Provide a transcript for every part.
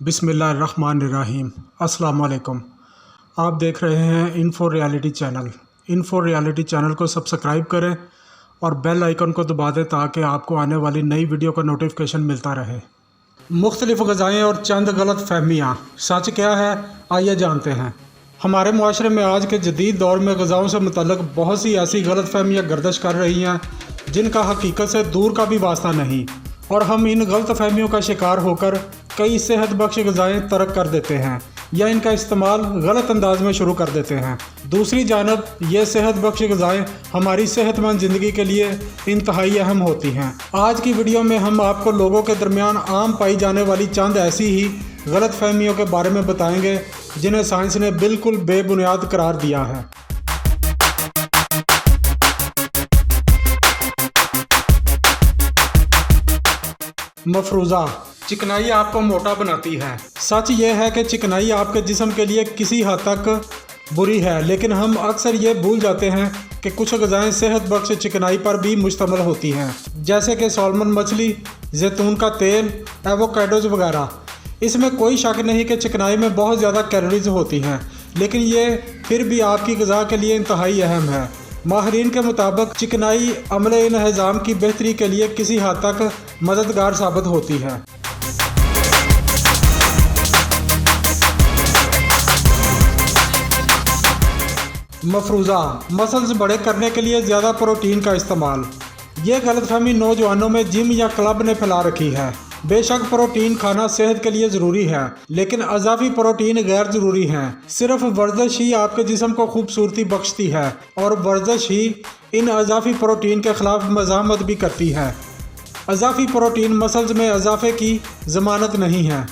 बिस्मिल्लाहिर्रहमानिर्रहीम। अस्सलाम वालेकुम। आप देख रहे हैं info reality channel. Info reality channel को सब्सक्राइब करें और बेल आइकन को दबा दें ताकि आपको आने वाली नई वीडियो का नोटिफिकेशन मिलता रहे। मुख्तलिफ़ ग़ज़ाएँ और चंद गलत फहमियाँ, सच क्या है आइए जानते हैं। हमारे मुआशरे में आज के जदीद दौर में ग़ज़ाओं से मुतल्लिक़ बहुत सी ऐसी गलत फहमियाँ गर्दिश कर रही हैं जिनका हकीकत से दूर का भी वास्ता नहीं, और हम इन गलत फहमियों का शिकार होकर कई सेहत बख्श ग़ज़ाएँ तर्क कर देते हैं या इनका इस्तेमाल गलत अंदाज में शुरू कर देते हैं। दूसरी जानब ये सेहत बख्श ग़ज़ाएँ हमारी सेहतमंद ज़िंदगी के लिए इंतहाई अहम होती हैं। आज की वीडियो में हम आपको लोगों के दरमियान आम पाई जाने वाली चंद ऐसी ही गलत फहमियों के बारे में बताएंगे जिन्हें साइंस ने बिल्कुल बेबुनियाद करार दिया है। मफरूज़ा, चिकनाई आपको मोटा बनाती है। सच ये है कि चिकनाई आपके जिस्म के लिए किसी हद तक बुरी है, लेकिन हम अक्सर ये भूल जाते हैं कि कुछ ग़ज़ाएँ सेहत बख्श चिकनाई पर भी मुश्तमिल होती हैं, जैसे कि साल्मन मछली, जैतून का तेल, एवोकाडोज़ वगैरह। इसमें कोई शक नहीं कि चिकनाई में बहुत ज़्यादा कैलोरीज होती हैं, लेकिन ये फिर भी आपकी ग़िज़ा के लिए इंतहाई अहम है। माहिरीन के मुताबिक चिकनाई अमले इन्हिज़ाम की बेहतरी के लिए किसी हद तक मददगार साबित होती है। मफरूज़ा, मसल्स बड़े करने के लिए ज़्यादा प्रोटीन का इस्तेमाल। ये गलतफहमी नौजवानों में जिम या क्लब ने फैला रखी है। बेशक प्रोटीन खाना सेहत के लिए ज़रूरी है, लेकिन अज़ाफ़ी प्रोटीन गैर ज़रूरी हैं। सिर्फ वर्जिश ही आपके जिस्म को खूबसूरती बख्शती है, और वर्जिश ही इन अज़ाफ़ी प्रोटीन के ख़िलाफ़ मज़ाहमत भी करती है। अज़ाफ़ी प्रोटीन मसल्स में इजाफ़े की ज़मानत नहीं है।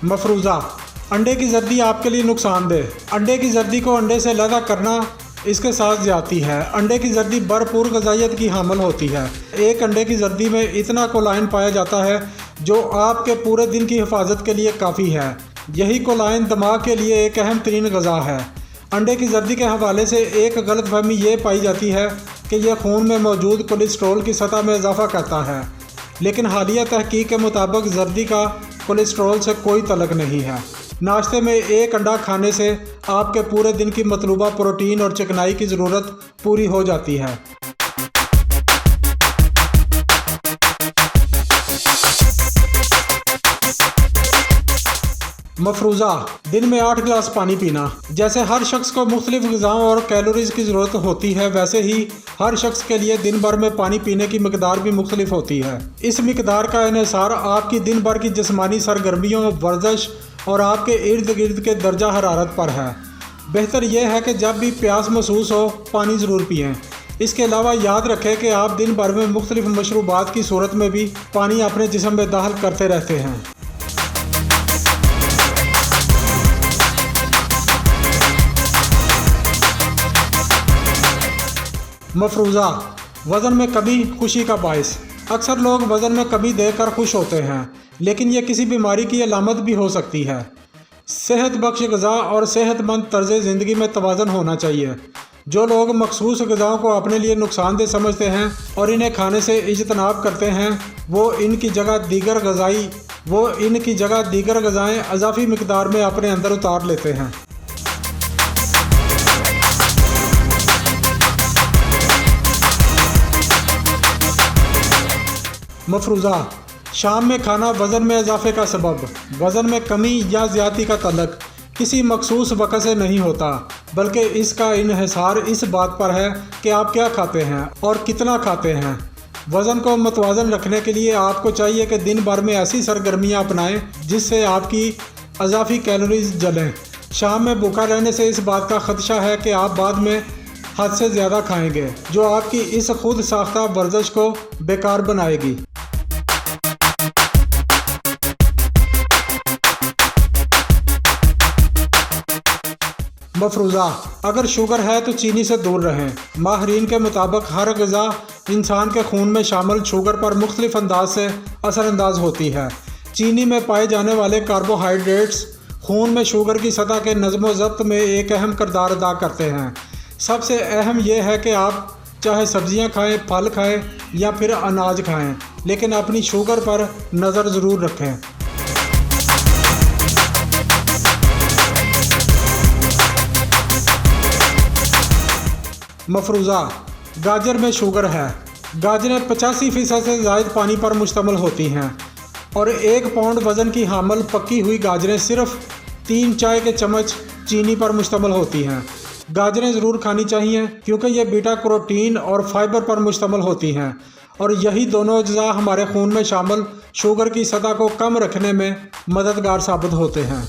मफरूज़ा, अंडे की जर्दी आपके लिए नुकसानदेह। अंडे की जर्दी को अंडे से अलग करना इसके साथ ज़्यादती है। अंडे की जर्दी भरपूर ग़िज़ाइयत की हामिल होती है। एक अंडे की जर्दी में इतना कोलाइन पाया जाता है जो आपके पूरे दिन की हिफाजत के लिए काफ़ी है। यही कोलाइन दिमाग के लिए एक अहम तरीन ग़िज़ा है। अंडे की जर्दी के हवाले से एक गलत फहमी ये पाई जाती है कि यह खून में मौजूद कोलेस्ट्रॉल की सतह में इजाफ़ा करता है, लेकिन हालिया तहकीक के मुताबिक जर्दी का कोलेस्ट्रॉल से कोई तल्लुक़ नहीं है। नाश्ते में एक अंडा खाने से आपके पूरे दिन की मतलूबा प्रोटीन और चिकनाई की ज़रूरत पूरी हो जाती है। मफरूज़ा, दिन में 8 गिलास पानी पीना। जैसे हर शख्स को मुख्तलिफ ग़िज़ाओं और कैलोरीज की ज़रूरत होती है, वैसे ही हर शख्स के लिए दिन भर में पानी पीने की मकदार भी मुख्तलिफ होती है। इस मकदार का इन्हिसार आपकी दिन भर की जिस्मानी सरगर्मियों, वर्जिश और आपके इर्द गिर्द के दर्जा हरारत पर है। बेहतर यह है कि जब भी प्यास महसूस हो पानी ज़रूर पिएँ। इसके अलावा याद रखें कि आप दिन भर में मुख्तलिफ मशरूबात की सूरत में भी पानी अपने जिस्म में दाखिल करते रहते हैं। मफरूज़ा, वज़न में कमी खुशी का बायस। अक्सर लोग वज़न में कमी देखकर खुश होते हैं, लेकिन यह किसी बीमारी की अलामत भी हो सकती है। सेहत बख्श ग़िज़ा और सेहतमंद तर्ज़ ज़िंदगी में तवाज़ुन होना चाहिए। जो लोग मखसूस ग़िज़ाओं को अपने लिए नुकसानदेह समझते हैं और इन्हें खाने से इज्तनाब करते हैं, वो इनकी जगह दीगर ग़िज़ाएँ अज़ाफ़ी मिक़दार में अपने अंदर उतार लेते हैं। मफरूज़ा, शाम में खाना वज़न में इजाफे का सबब। वज़न में कमी या ज़्यादती का तल्लुक़ किसी मखसूस वक़्त से नहीं होता, बल्कि इसका इन्हिसार इस बात पर है कि आप क्या खाते हैं और कितना खाते हैं। वज़न को मतवाज़न रखने के लिए आपको चाहिए कि दिन भर में ऐसी सरगर्मियाँ अपनाएं जिससे आपकी अज़ाफ़ी कैलोरीज जलें। शाम में भूखा रहने से इस बात का ख़दशा है कि आप बाद में हद से ज़्यादा खाएँगे, जो आपकी इस खुद साख्ता वर्जिश को बेकार बनाएगी। मफरूज़ा, अगर शुगर है तो चीनी से दूर रहें। माहिरीन के मुताबिक हर ग़िज़ा इंसान के खून में शामिल शुगर पर मुख्तलिफ अंदाज से असरअंदाज होती है। चीनी में पाए जाने वाले कार्बोहाइड्रेट्स खून में शुगर की सतह के नज़्म व ज़ब्त में एक अहम किरदार अदा करते हैं। سب سے اہم یہ ہے کہ آپ چاہے سبزیاں کھائیں، پھل کھائیں یا پھر اناج کھائیں، لیکن اپنی شوگر پر نظر ضرور رکھیں۔ مفروضہ گاجر میں شوگر ہے۔ گاجریں 85% سے زائد پانی پر مشتمل ہوتی ہیں اور 1 پاؤنڈ وزن کی حامل پکی ہوئی گاجریں صرف 3 چائے کے چمچ چینی پر مشتمل ہوتی ہیں۔ گاجریں ضرور کھانی چاہیے کیونکہ یہ بیٹا کروٹین اور فائبر پر مشتمل ہوتی ہیں اور یہی دونوں اجزاء ہمارے خون میں شامل شوگر کی سطح کو کم رکھنے میں مددگار ثابت ہوتے ہیں۔